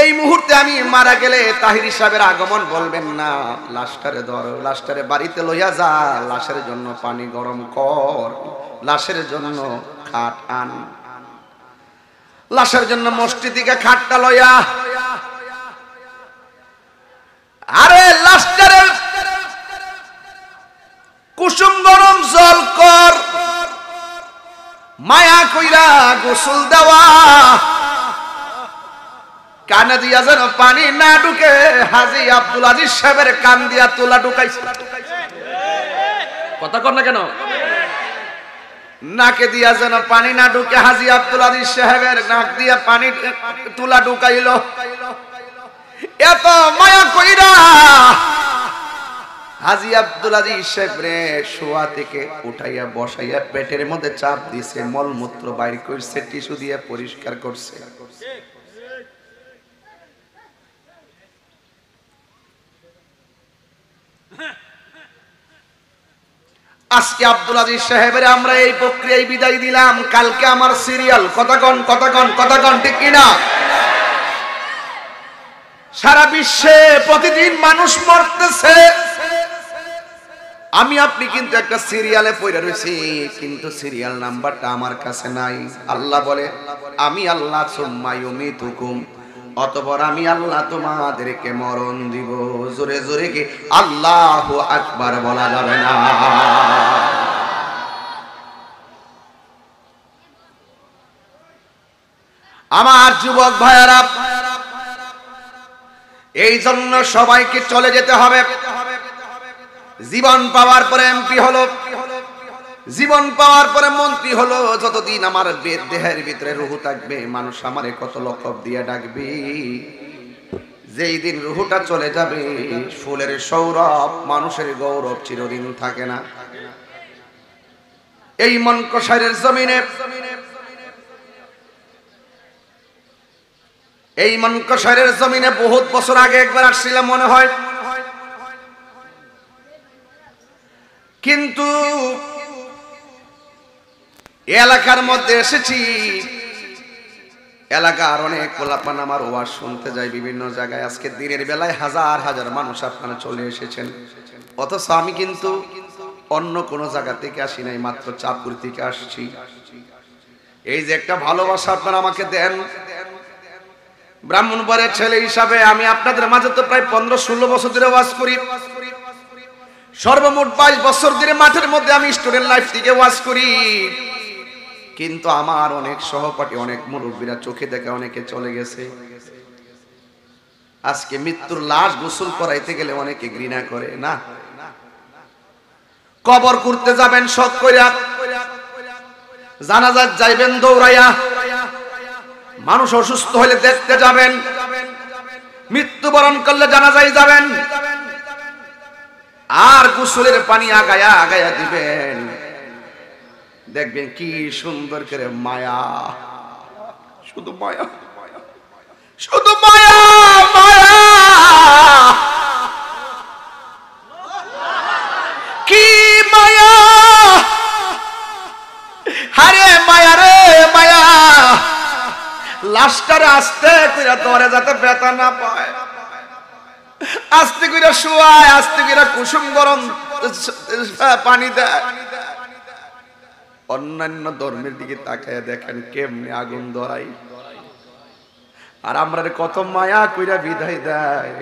এই মুহূর্তে আমি মারা গেলে তাহির সাহেবের আগমন বলবেন না, লাশটারে ধর, লাশটারে বাড়িতে লইয়া যা, লাশের জন্য পানি গরম কর, লাশের জন্য খাট আন, লাশের জন্য মসজিদ থেকে খাটটা লইয়া, আরে লাশটারে কুসুম গরম জল কর, মায়া কইরা গোসল দেওয়া, কানে দিয়া যেন পানি না ঢুকে। হাজী আব্দুল আজিজ সাহেবের কান দিয়া তুলা ঢুকাইছে, কথা কর না কেন? নাকে দিয়া যেন পানি না ঢুকে, হাজী আব্দুল আজিজ সাহেবের নাক দিয়া পানি তুলা ঢুকাইল। এত মায়া কইরা হাজী আব্দুল আজিজ সাহেবরে শোয়া থেকে উঠাইয়া বসাইয়া পেটের মধ্যে চাপ দিছে, মলমূত্র বাইর করছে, টিস্যু দিয়ে পরিষ্কার করছে। আজকে আব্দুল আজিজ সাহেবের আমরা এই প্রক্রিয়ায় বিদায় দিলাম, কালকে আমার সিরিয়াল। কথাগণ ঠিক কিনা? সারা বিশ্বে প্রতিদিন মানুষ মরতেছে, আমি আপনি কিন্তু একটা সিরিয়ালে পড়ে রয়েছি, কিন্তু সিরিয়াল নাম্বারটা আমার কাছে নাই। আল্লাহ বলে আমি আল্লাহ সুম্মা ইউমিতুকুম, অতঃপর আমি আল্লাহ তোমাদেরকে মরণ দিব। জোরে জোরে কি আল্লাহু আকবার বলা যাবে না? আমার যুবক ভাইয়ারা, এই জন্য সবাইকে চলে যেতে হবে। জীবন পাওয়ার পরে এমপি হলো, জীবন পাওয়ার পরে মন্ত্রী হলো, যতদিন আমার দেহের ভিতরে রুহু থাকবে মানুষ আমারে কত লকব দিয়ে ডাকবে। যেই দিন রুহুটা চলে যাবে, ফুলের সৌরভ মানুষের গৌরব চিরদিন থাকে না। এই মনকশাইরের জমিনে, এই মনকশাইরের জমিনে বহুত বছর আগে একবার আসছিলাম মনে হয়, কিন্তু এলাকার মধ্যে এসেছি, এলাকার অনেক পোলাপান আমার ওয়াজ শুনতে যায় বিভিন্ন জায়গায়। আজকে দিনের বেলায় হাজার হাজার মানুষ আপনারা চলে এসেছেন, অথচ আমি কিন্তু অন্য কোনো জায়গা থেকে আসি নাই, মাত্র চাঁদপুর থেকে আসছি। এই যে একটা ভালোবাসা আপনারা আমাকে দেন, ব্রাহ্মণবাড়িয়ার ছেলে হিসাবে আমি আপনাদের মাঝে তো প্রায় 15-16 বছর ধরে ওয়াজ করি, সর্বমোট 22 বছর ধরে মাঠের মধ্যে আমি স্টুডেন্ট লাইফ থেকে ওয়াজ করি। কিন্তু আমার অনেক সহপাঠী, অনেক মুরব্বীরা চোখে দেখে অনেকে চলে গেছে। আজকে মৃত্যুর লাশ গোসল করাইতে গেলে অনেকে ঘৃণা করে না। কবর করতে যাবেন শখ কইরা, জানাজা যাইবেন দৌড়াইয়া, মানুষ অসুস্থ হলে দেখতে যাবেন, মৃত্যুবরণ করলে জানাজায় যাবেন, আর গোসলের পানি আগায়া আগায়া দিবেন। দেখবেন কি সুন্দর করে মায়া, শুধু মায়া, শুধু মায়া, মায়া, কি মায়া, হারে মায়া রে মায়া। লাশটারে আস্তে করে ধরে যাতে ব্যথা না পায়, আস্তে করে শোয়ায়, আস্তে করে কুসুম গরম পানি দেয়। অন্যান্য ধর্মের দিকে তাকায় দেখেন কেমনে আগুন ধরাই, আর আমরা কত মায়া কইরা বিদায় দেয়।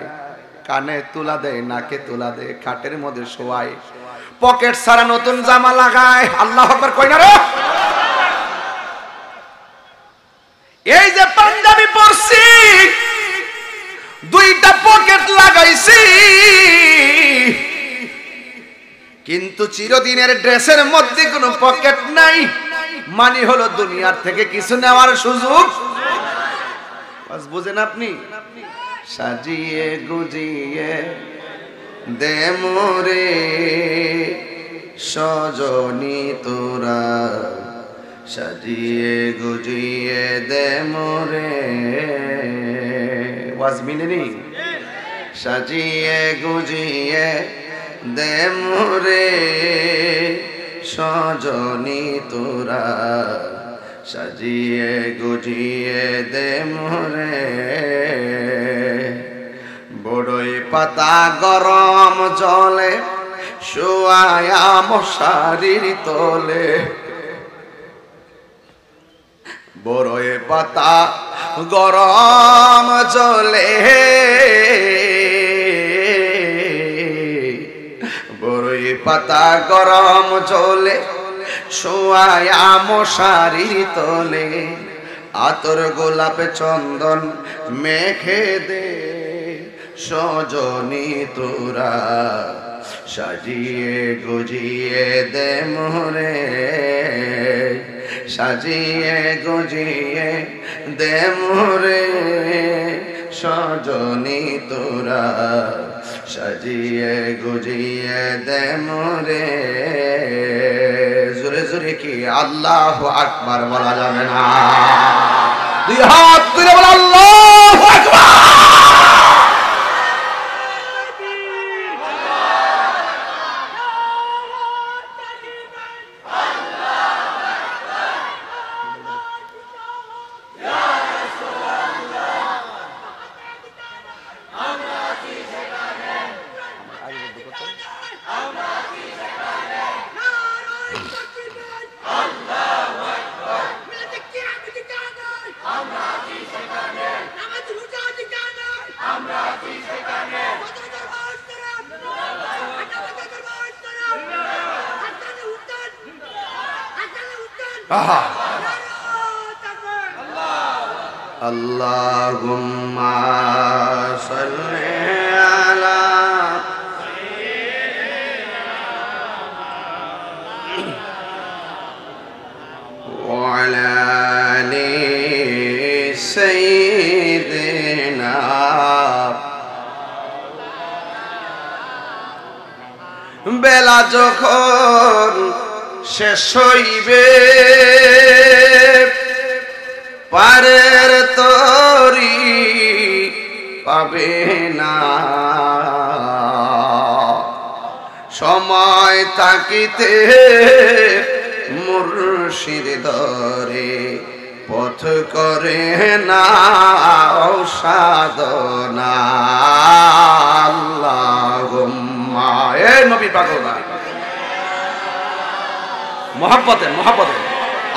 কানে তুলা দেয়, নাকে তুলা দেয়, খাটের মধ্যে শোয়ায়, পকেট ছাড়া নতুন জামা লাগায়। আল্লাহ আকবার কই না রে? এই যে পাঞ্জাবি পরছি, 2টা পকেট লাগাইছি, কিন্তু চিরদিনের ড্রেসের মধ্যে কোনো পকেট নাই। মানে হলো দুনিয়ার থেকে কিছু নেওয়ার সুযোগ। বুঝেন আপনি? সাজিয়ে গুজিয়ে দে মোরে সজনী তোরা, সাজিয়ে গুজিয়ে দে মোরে। ওয়াজ মিলেনি? সাজিয়ে গুজিয়ে দে মোরে সজনী তোরা, সাজিয়ে গুজিয়ে দে মোরে। পাতা গরম জলে শোয়ায়া মশারির তলে, বড়ই পাতা গরম জলে, বড়ই পাতা গরম জলে শোয়ায়া মশারির তলে, আতর গোলাপ চন্দন মেখে দে সজনী তোরা, সাজিয়ে গুজিয়ে দে মোরে, সাজিয়ে গুজিয়ে দে মোরে সজনী তোরা, সাজিয়ে গুজিয়ে দে মোরে। জোরে জোরে কি আল্লাহু আকবার বলা যাবে না? দুই হাত তুলে বল আল্লাহু আকবার। Allahumma salli ala wa ala ali sayyidina, বেলা যখন শেষ হইবে পারের তরি পাবে না, সময় থাকিতে মুর্শিদ ধরে পথ করে না সাধনা। আল্লাহুম্মা এ নবী পাগলা মোহাব্বতে মোহাব্বতে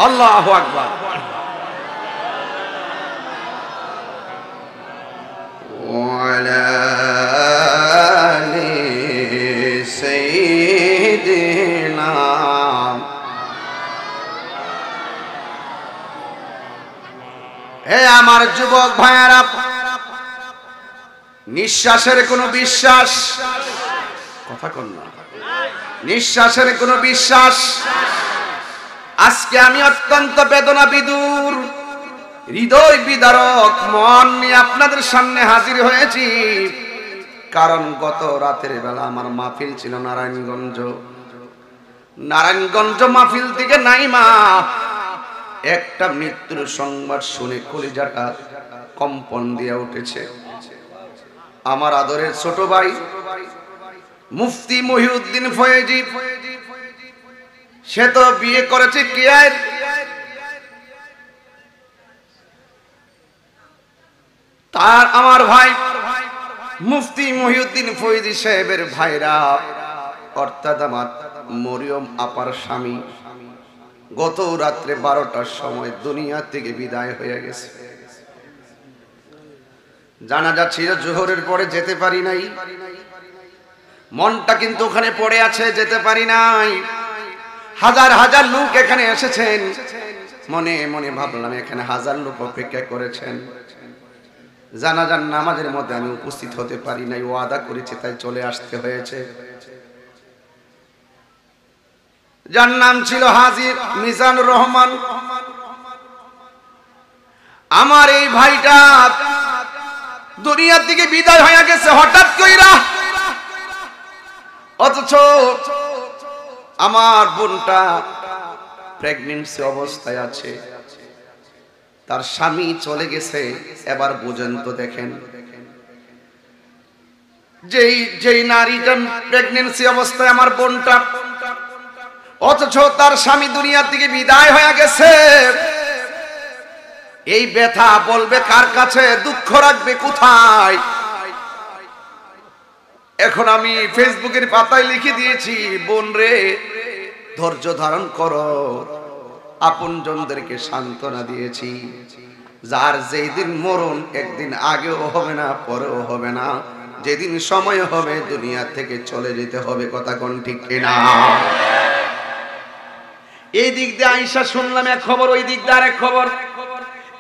আল্লাহু আকবার। وعلى آل سيدنا, হে আমার যুবক ভাইয়েরা, নিঃশ্বাসের কোনো বিশ্বাস, কথা কন না, নিঃশ্বাসের কোনো বিশ্বাস। আজকে আমি অত্যন্ত বেদনা বিদুর হৃদয় বিদারক মন নিয়ে আপনাদের সামনে হাজির হয়েছি, কারণ গত রাতের বেলা আমার মাহফিল ছিল নারায়ণগঞ্জ মাহফিল থেকে নাইমা একটা মৃত্যুর সংবাদ শুনে কলিজাটা কম্পন দিয়ে উঠেছে। আমার আদরের ছোট ভাই মুফতি মহিউদ্দিন ফয়েজি, সে তো বিয়ে করেছে কেয়ার, তার আমার ভাই মুফতি মহিউদ্দিন ফয়েজি সাহেবের ভাইরা অর্থাৎ আমার মরিয়ম আপার স্বামী গত রাত্রে 12টার সময় দুনিয়া থেকে বিদায় হয়ে গেছে। জানাজা ছিল জোহরের পরে, যেতে পারি নাই, মনটা কিন্তু ওখানে পড়ে আছে, যেতে পারি নাই। হাজার হাজার লোক এখানে এসেছেন, মনে মনে ভাবলাম এখানে হাজার লোক অপেক্ষা করেছেন, জানাজার নামাজের মধ্যে আমি উপস্থিত হতে পারি নাই, ওয়াদা করেছি তাই চলে আসতে হয়েছে। যার নাম ছিল হাজির মিজানুর রহমান, আমার এই ভাইটা দুনিয়া থেকে বিদায় হয়ে গেছে হঠাৎ কইরা, অথচ আমার বোনটা প্রেগন্যান্সি অবস্থায় আছে, তার স্বামী চলে গেছে। এবার বুঝেন তো, দেখেন যেই নারীটা প্রেগন্যান্সি অবস্থায় আমার বোনটা, অথচ তার স্বামী দুনিয়া থেকে বিদায় হয়ে গেছে, এই ব্যথা বলবে কার কাছে, দুঃখ রাখবে কোথায়? এখন আমি ফেসবুকের পাতায় লিখে দিয়েছি, বোন রে ধৈর্য ধারণ করো। আপনজনদেরকে সান্ত্বনা দিয়েছি, যার যেই দিন মরণ একদিন আগেও হবে না পরেও হবে না, যেদিন সময় হবে দুনিয়া থেকে চলে যেতে হবে। কথা কোন ঠিক কিনা? এই দিক দিয়ে আয়েশা শুনলাম এক খবর, ওই দিক দিয়ে আরেক খবর,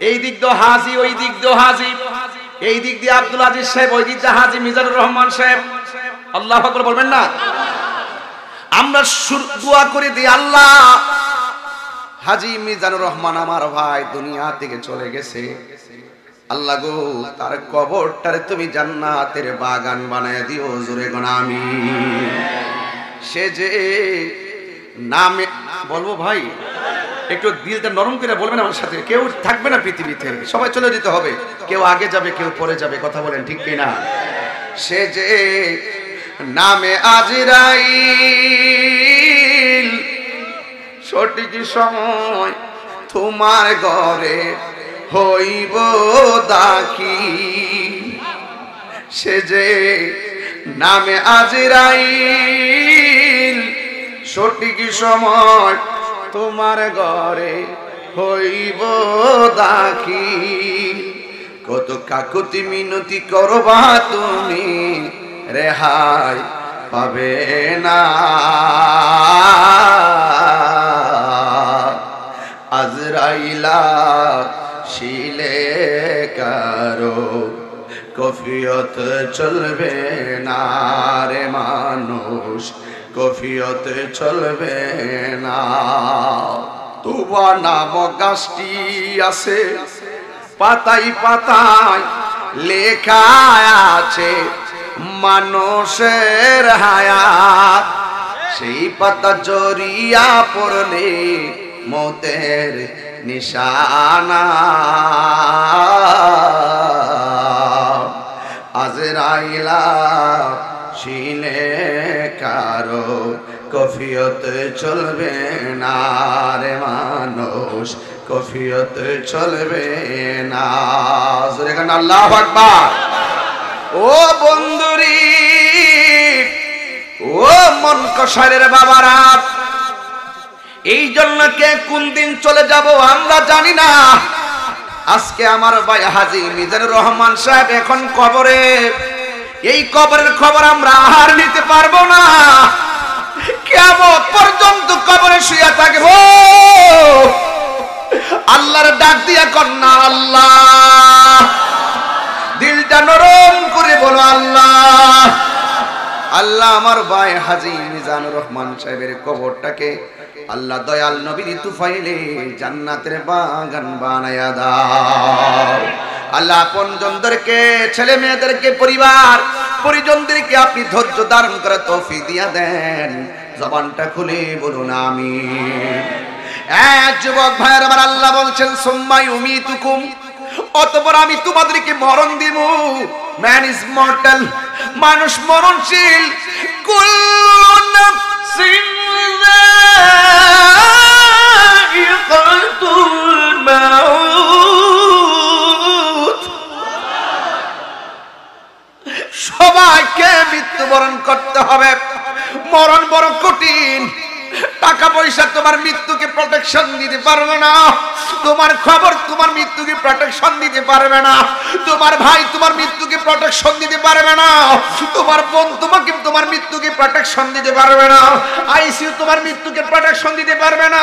এই দিক দিয়ে হাজী, ওই দিক দিয়ে হাজী, এই দিক দিয়ে আব্দুল আজিজ সাহেব, ওই দিক দিয়ে হাজী মিজানুর রহমান সাহেব। আল্লাহু আকবার বলবেন না? আমরা দোয়া করে দিই, আল্লাহ হাজী মিজানুর রহমান আমার ভাই দুনিয়া থেকে চলে গেছে, আল্লাহ গো তার কবরটারে তুমি জান্নাতের বাগান বানায় দিও। জোরে গো আমিন। সে যে নামে বলবো ভাই, একটু দিলটা নরম করে বলবেন আমার সাথে। কেউ থাকবে না পৃথিবীতে, সবাই চলে যেতে হবে, কেউ আগে যাবে কেউ পরে যাবে। কথা বলেন ঠিক কিনা? সে যে নামে আজরাইল, সঠিক সময় তোমার ঘরে হইব দাখিল। সে যে নামে আজরাইল, সঠিক সময় তোমার ঘরে হইব দাখিল। কত কাকুতি মিনতি করবা তুমি, রেহাই পাবে না। আজরাইলা শিলে কারো কফিয়ত চলবে না রে মানুষ, কফিয়ত চলবে না। তুবা নামক গাছটি আছে, পাতায় পাতায় লেখা আছে মানুষের হায়াত। সেই পাতা জড়িয়া পড়লে মৌতের নিশানা। আজরাইলা শিলে কারো কফিয়ত চলবে না রে মানুষ, কফিয়ত চলবে না। আল্লাহু আকবার। ও বন্ধুরি, ও মন কষারের বাবারা, এই জন্য কে কোন দিন চলে যাব আমরা জানি না। আজকে আমার ভাই হাজী মিজানুর রহমান সাহেব এখন কবরে। এই কবরের খবর আমরা আর নিতে পারবো না। কিয়ামত পর্যন্ত কবরে শুয়ে থাকবো। আল্লাহর ডাক দিয়া কন্যা আল্লাহ, দিলটা নরম করে বলো আল্লাহ। আল্লাহ আমার ভাই হাজী মিজানুর রহমান সাহেবের কবরটাকে আল্লাহ দয়াল নবীর তুফাইলে জান্নাতের বাগান বানায়া দাও। আল্লাহ আপনজনদেরকে, ছেলে মেয়েদেরকে, পরিবার পরিজনদেরকে আপনি ধৈর্য ধারণ করে তৌফিক দিয়া দেন। জবানটা খুলে বলুন আমিন। যুবক ভাইয়ের আমার আল্লাহ বলছেন সুম্মা ইউমিতুকুম, অতঃপর আমি তোমাদেরকে মরণ দিব। ম্যান ইজ মর্টাল, মানুষ মরণশীল। কুল্লু নাফসিন যায়িকাতুল মাউত, সবাইকে মৃত্যুবরণ করতে হবে। মরণ বড় কঠিন। টাকা পয়সা তোমার মৃত্যুকে প্রোটেকশন দিতে পারবে না। তোমার খবর তোমার মৃত্যুকে প্রোটেকশন দিতে পারবে না। তোমার ভাই তোমার মৃত্যুকে প্রোটেকশন দিতে পারবে না। তোমার বোন তোমাকে তোমার মৃত্যুকে প্রোটেকশন দিতে পারবে না। আইসিইউ তোমার মৃত্যুকে প্রোটেকশন দিতে পারবে না।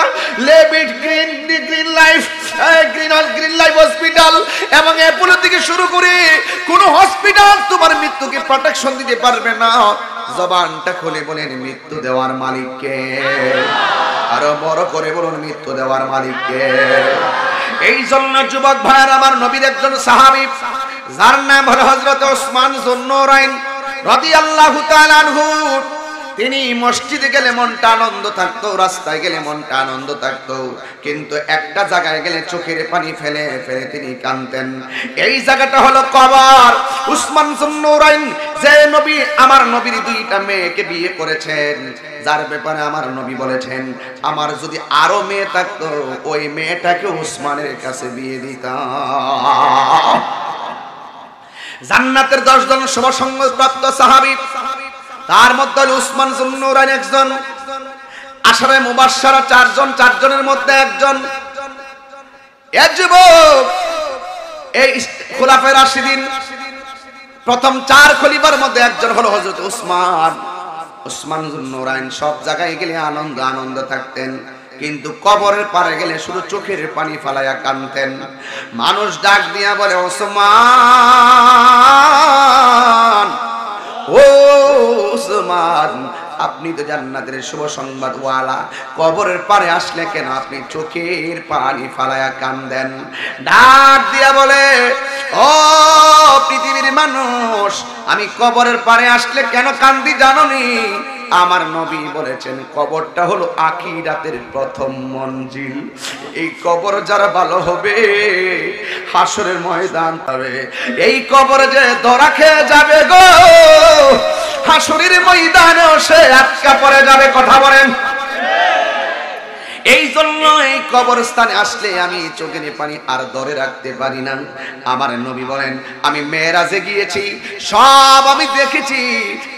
Live it green, green life, green life hospital এবং অ্যাপোলো থেকে শুরু করে কোন হসপিটাল তোমার মৃত্যুকে প্রোটেকশন দিতে পারবে না। জবানটা খুলে বলেন মৃত্যু দেওয়ার মালিক কে? আরো বড় করে বলুন মৃত্যু দেওয়ার মালিক কে? এই জন্য যুবক ভাইয়ের আমার নবীর একজন সাহাবী, যার নাম হলো হযরত ওসমান যুন্নুরাইন রাদিয়াল্লাহু তাআলা আনহু। তিনি মসজিদে গেলে মনটা আনন্দ থাকতো, রাস্তায় গেলে মনটা আনন্দ থাকতো, কিন্তু একটা জায়গায় গেলে চোখের পানি ফেলে ফেলে তিনি কাঁদতেন। এই জায়গাটা হলো কবর। ওসমান যুন্নুরাইন যে নবী আমার নবীর দুইটা মেয়েকে বিয়ে করেছেন, যার ব্যাপারে আমার নবী বলেছেন আমার যদি আরো মেয়ে থাকতো ওই মেয়েটাকে ওসমানের কাছে বিয়ে দিতাম। জান্নাতের 10 জন শুভসংবাদ প্রাপ্ত সাহাবী তার মধ্যে উসমান যুন্নুরাইন একজন, আশারে মুবাশশারা চারজনের মধ্যে একজন। এক যুবক এই খুলাফায়ে রাশিদিন প্রথম 4 খলিফার মধ্যে একজন হলো হযরত উসমান যুন্নুরাইন। সব জায়গায় গেলে আনন্দ থাকতেন, কিন্তু কবরের পারে গেলে শুধু চোখের পানি ফালাইয়া কাঁদতেন। মানুষ ডাক দিয়া বলে, ওসমান, ও ওসমান, আপনি তো জান্নাতের শুভ সংবাদ ওয়ালা, কবরের পারে আসলে কেন আপনি চোখের পানি ফালাইয়া কাঁদেন? ডাক দিয়া বলে, ও পৃথিবীর মানুষ, আমি কবরের পারে আসলে কেন কান্দি জানোনি? আমার নবী বলেছেন কবরটা হলো আখিরাতের প্রথম মঞ্জিল। এই কবর যারা ভালো হবে হাসরের ময়দান পাবে। এই কবরে যে ধরা খেয়ে যাবে গো, হাসরের ময়দানে সে আটকা পড়ে যাবে। কথা বলেন। এই জন্য এই কবরস্থানে আসলে আমি চোখের পানি আর ধরে রাখতে পারি না। আমার নবী বলেন, আমি মেরাজে গিয়েছি, সব আমি দেখেছি,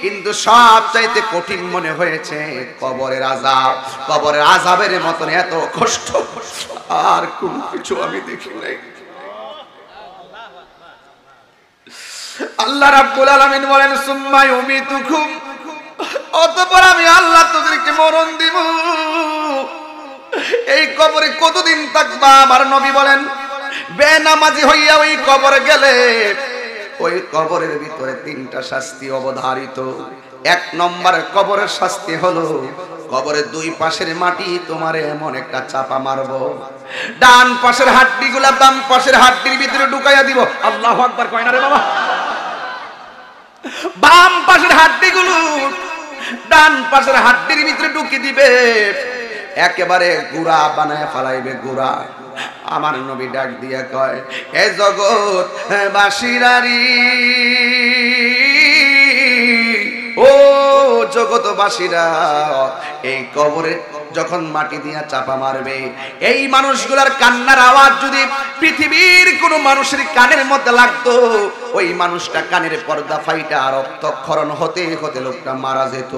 কিন্তু সব চাইতে কঠিন মনে হয়েছে কবরের আযাব। কবরের আযাবের মতন এত কষ্ট আর কোন কিছু আমি দেখি নাই। আল্লাহ রাব্বুল আলামিন বলেন, সুম্মা ইউমিতুকুম, অতঃপর আমি আল্লাহ তোদেরকে মরণ দিব। এই কবরে কতদিন থাকবা? আমার নবী বলেন, বেনামাজি হইয়া ওই কবরে গেলে ওই কবরের ভিতরে 3টা শাস্তি অবধারিত। 1 নম্বর কবরের শাস্তি হলো, কবরের 2 পাশের মাটি তোমারে এমন একটা চাপা মারবো, ডান পাশের হাড্ডিগুলা বাম পাশের হাড্ডির ভিতরে ঢুকাইয়া দিব। আল্লাহু আকবার কয় না রে বাবা? বাম পাশের হাড্ডিগুলো ডান পাশের হাড্ডির ভিতরে ঢুকিয়ে দিবে, একেবারে গুড়া বানায় ফেলাইবে, গুড়া। আমার নবী ডাক দিয়া কয়, এ জগৎ বাসীরারি, ও জগৎবাসীরা, এই কবরে যখন মাটি দিয়া চাপা মারবে, এই মানুষগুলার কান্নার আওয়াজ যদি পৃথিবীর কোন মানুষের কানের মধ্যে লাগতো, ওই মানুষটা কানের পর্দা ফাইটা রক্তক্ষরণ হতে হতে লোকটা মারা যেত।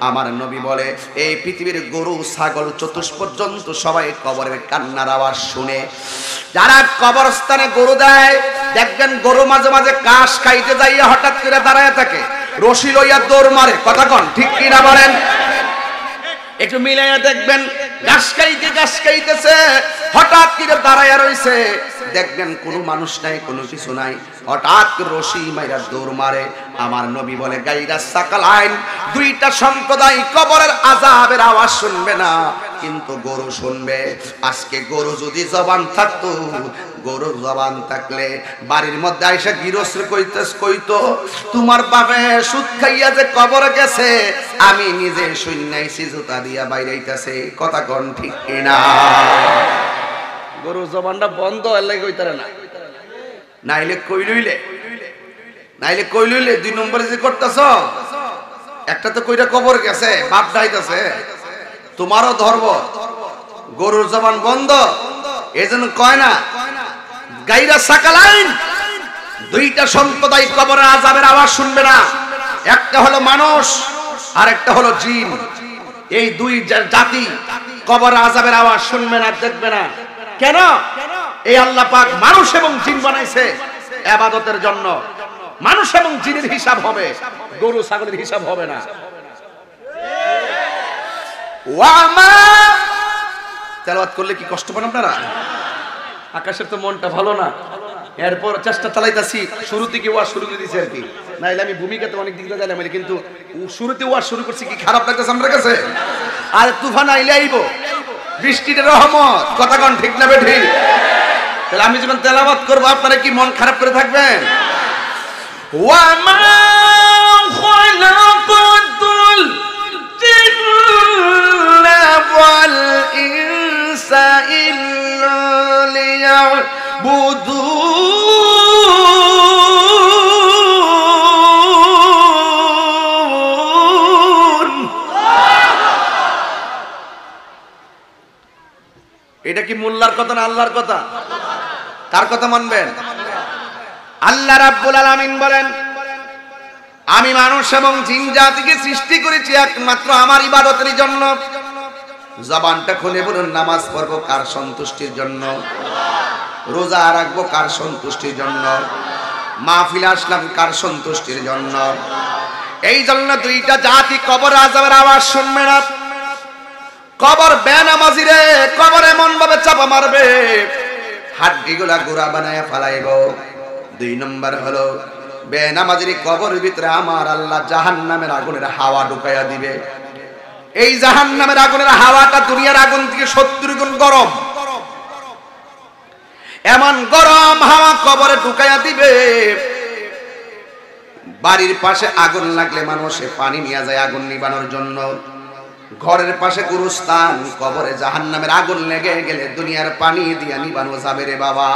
আমার নবী বলে, এই পৃথিবীর গরু ছাগল চতুষ্পদ জন্তু সবাই কবরের কান্নার আওয়াজ শুনে। যারা কবরস্থানে গরু দেয়, দেখবেন গরু মাঝে মাঝে ঘাস খাইতে যাইয়া হঠাৎ করে দাঁড়ায় থাকে, রশি লইয়া দৌড় মারে। কথা কন ঠিক কিনা বলেন? একটু মিলাইয়া দেখবেন, ঘাস খাইতেছে, হঠাৎ করে দাঁড়াইয়া রইছে, দেখবেন কোনো মানুষ নাই, কোনো কিছু নাই, হঠাৎ রশি মাইরা দৌড় মারে। আমার নবী বলে, গাইরা সাকালাইন, 2টা সম্প্রদায় কবরের আযাবের আওয়াজ শুনবে না, কিন্তু গরু শুনবে। আজকে গরু যদি জবান থাকতো, গরুর জবান থাকলে বাড়ির মধ্যে আইসা গৃহস্থ কইতো, তোমার বাপে সুদ খাইয়া যে কবরে গেছে, আমি নিজে শুনাইছি, জুতা দিয়া বাইরাইতেছে। কথা কন ঠিক কিনা? গরুর জবানটা বন্ধ হলে কইতারে না, নাইলে কইলইলে 2 নম্বরে যে করতেছ, একটা তো কইরা কবর গেছে, বাপ ডাইতেছে, তোমারও ধরব, গরুর জবান বন্ধ। এজন্য কয় না, গাইরা সাকালাইন, 2টা সম্প্রদায় কবরের আযাবের আওয়াজ শুনবে না। একটা হলো মানুষ আর একটা হলো জিন। এই 2 জাতি কবরের আযাবের আওয়াজ শুনবে না, দেখবে না। কেন? এই আল্লাহ পাক মানুষ এবং জিন বানাইছে ইবাদতের জন্য। মানুষ এবং জিনের হিসাব হবে, গরু ছাগলের হিসাব হবে না। ওয়ামা তেলাওয়াত করলে কি কষ্ট পান আপনারা? আকাশের তো মনটা ভালো না, এরপর চেষ্টা চালাইতাছি। শুরুতে কি ওয়াজ শুরু করে দিয়েছি আর কি, নাইলে আমি ভূমিকাতে অনেক দিক দিয়ে যাইলাম, কিন্তু শুরুতে ওয়াজ শুরু করছি, কি খারাপ লাগতেছে আমার কাছে? আর তুফান আইলে আইব, বৃষ্টির রহমত। কথা কন ঠিক না বেঠিক? তাহলে আমি যখন তেলাওয়াত করবো আপনারা কি মন খারাপ করে থাকবেন? ওয়ামা খালাকাতুল জিন্না ওয়াল ইনসা ইল্লা লিয়াবুদুন। এটা কি মোল্লার কথা না আল্লাহর কথা? কার কথা মানবেন? আল্লাহ রাব্বুল আলামিন বলেন, আমি মানুষ এবং জিন জাতিকে সৃষ্টি করেছি একমাত্র আমার ইবাদতের জন্য। জবানটা খুলে বলুন, নামাজ পড়বো কার সন্তুষ্টির জন্য? রোজা রাখবো কার সন্তুষ্টির জন্য? মাহফিলে আসলাম কার সন্তুষ্টির জন্য? এই জন্য দুইটা জাতি কবর আযাবের আওয়াজ শুনবে না। কবর বেনামাজি রে, কবর এমন ভাবে চাপা মারবে হাড্ডিগুলা গুড়া বানায় ফালাইব। 2 নম্বর হলো বেনামাজির কবরের ভিতরে আমার আল্লাহ জাহান্নামের আগুনের হাওয়া ঢুকাইয়া দিবে। এই জাহান্নামের আগুনের হাওয়াটা দুনিয়ার আগুন থেকে 70 গুণ গরম। এমন গরম হাওয়া কবরে ঢুকাইয়া দিবে, বাড়ির পাশে আগুন লাগলে মানুষে পানি নিয়ে যায় আগুন নিবানোর জন্য। ঘরের পাশে গুরুস্থান, কবরে জাহান্নামের আগুন লেগে গেলে দুনিয়ার পানি দিয়া নিবানো যাবে রে বাবা।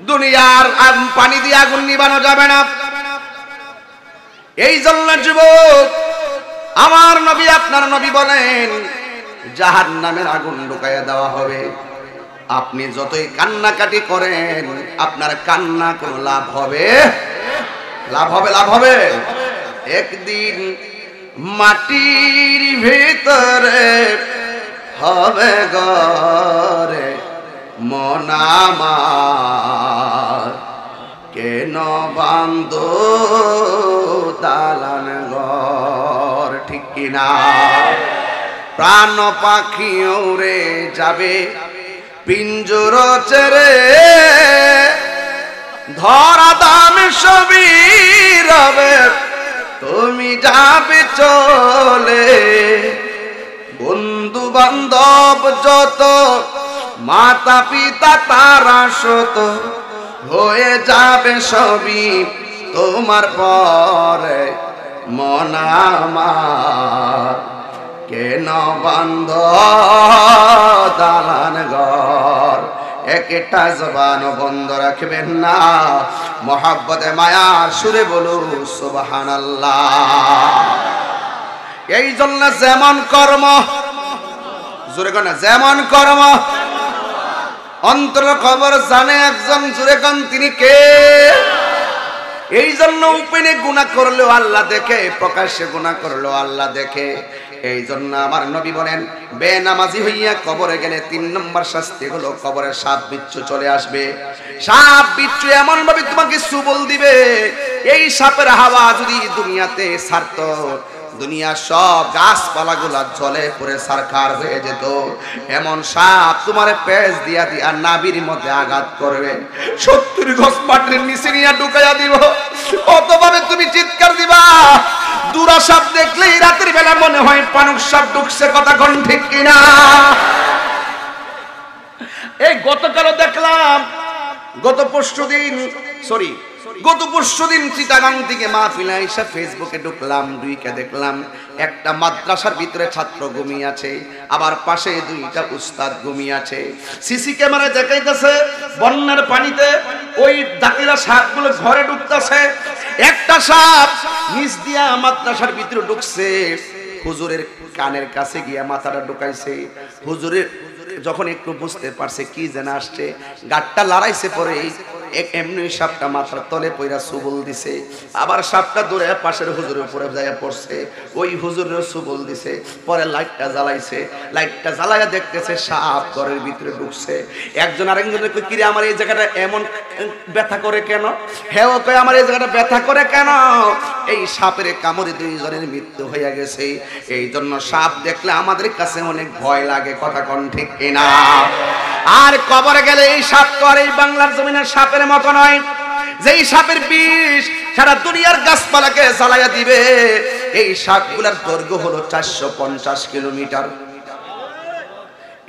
দুনিয়ার পানি দিয়ে আগুন নিবানো যাবে না। এই জন্য যুবক, আমার নবী আপনার নবী বলেন জাহান্নামের আগুন ঢুকাইয়া দেওয়া হবে। আপনি যতই কান্নাকাটি করেন আপনার কান্না কোনো লাভ হবে? লাভ হবে? লাভ হবে? একদিন মাটির ভিতরে হবে ঘরে মন আমার, কেন বান্ধো দালান ঘর? ঠিক কিনা? প্রাণ পাখি উড়ে যাবে পিঞ্জর ছেড়ে, ধরা দাম সবই রবে তুমি যাবে চলে। বন্ধু বান্ধব যত, মাতা পিতা তারা শত, হয়ে যাবে সবই তোমার পরে মন আমার, কেন বান্ধ দালান ঘর? একটা জবান বন্ধ রাখবেন না, মহাব্বতে মায়ার সুরে বলুন সুবহানাল্লাহ। এই জন্য যেমন কর্ম, জোরে কোন যেমন কর্ম, অন্তর খবর জানে একজন, জোরে কোন তিনি কে? এই জন্য উপেনে গুনাহ করলেও আল্লাহ দেখে, প্রকাশ্যে গুনাহ করলেও আল্লাহ দেখে। এই জন্য আমার নবী বলেন বেনামাজি হইয়া কবরে গেলে 3 নম্বর শাস্তি হলো কবরে সাপ বিচ্ছু চলে আসবে। সাপ বিচ্ছু এমন ভাবে তোমাকে সুবল দিবে, এই সাপের হাওয়া যদি দুনিয়াতে ছাড়তো, দুনিয়ার সব গাছপালাগুলা জলে পড়ে সারখার হয়ে যেত। এমন সাপ তোমার পেঁচ দিয়া দিয়া নাভির মধ্যে আঘাত করবে, 70 গজ মাটির নিচে নিয়ে ঢুকাইয়া দিব। অতভাবে তুমি চিৎকার দিবা, দুরা সাপ দেখলেই রাতের বেলা মনে হয় পানুক সাপ ঢুকছে। কথা কোন ঠিক কিনা? এই গতকালও দেখলাম, গত পরশুদিন চিটাগাং থেকে মাহফিলে আইসা ফেসবুকে ঢুকলাম, ঢুইকা দেখলাম একটা মাদ্রাসার ভিতরে ছাত্র ঘুমিয়ে আছে, আবার পাশে 2টা উস্তাদ ঘুমিয়ে আছে। সিসি ক্যামেরায় দেখাইতেছে বন্যার পানিতে ওই দাকিরা সাপগুলো ঘরে ঢুকতেছে। একটা সাপ নিচ দিয়া মাদ্রাসার ভিতরে ঢুকছে, হুজুরের কানের কাছে গিয়া মাথাটা ঢুকাইছে। হুজুরের যখন একটু বুঝতে পারছে কি যেন আসছে, গাটটা লড়াইছে, পরে এমনি সাপটা মাথার তলে পইরা সুবল দিছে। আবার সাপটা দৌড়ে পাশের হুজুরের উপরে যাইয়া পড়ছে, ওই হুজুরের সুবল দিছে। পরে লাইটটা জ্বালাইছে, লাইটটা জ্বালাইয়া দেখতেছে সাপ ঘরের ভিতরে ঢুকছে। একজন আরেকজনের কই, কিরে আমার এই জায়গাটা এমন ব্যথা করে কেন? হেও কয় আমার এই জায়গাটা ব্যথা করে কেন? এই সাপের কামড়ে 2 জনের মৃত্যু হইয়া গেছে। এই জন্য সাপ দেখলে আমাদের কাছে অনেক ভয় লাগে। কথা কোন ঠিক কিনা? আর কবরে গেলে এই সাপ তো আর এই বাংলার জমিনের সাপের মতো নয়, যেই সাপের বিষ সারা দুনিয়ার গাছপালাকে জ্বালাইয়া দিবে। এই সাপগুলার দৈর্ঘ্য হলো 450 কিলোমিটার।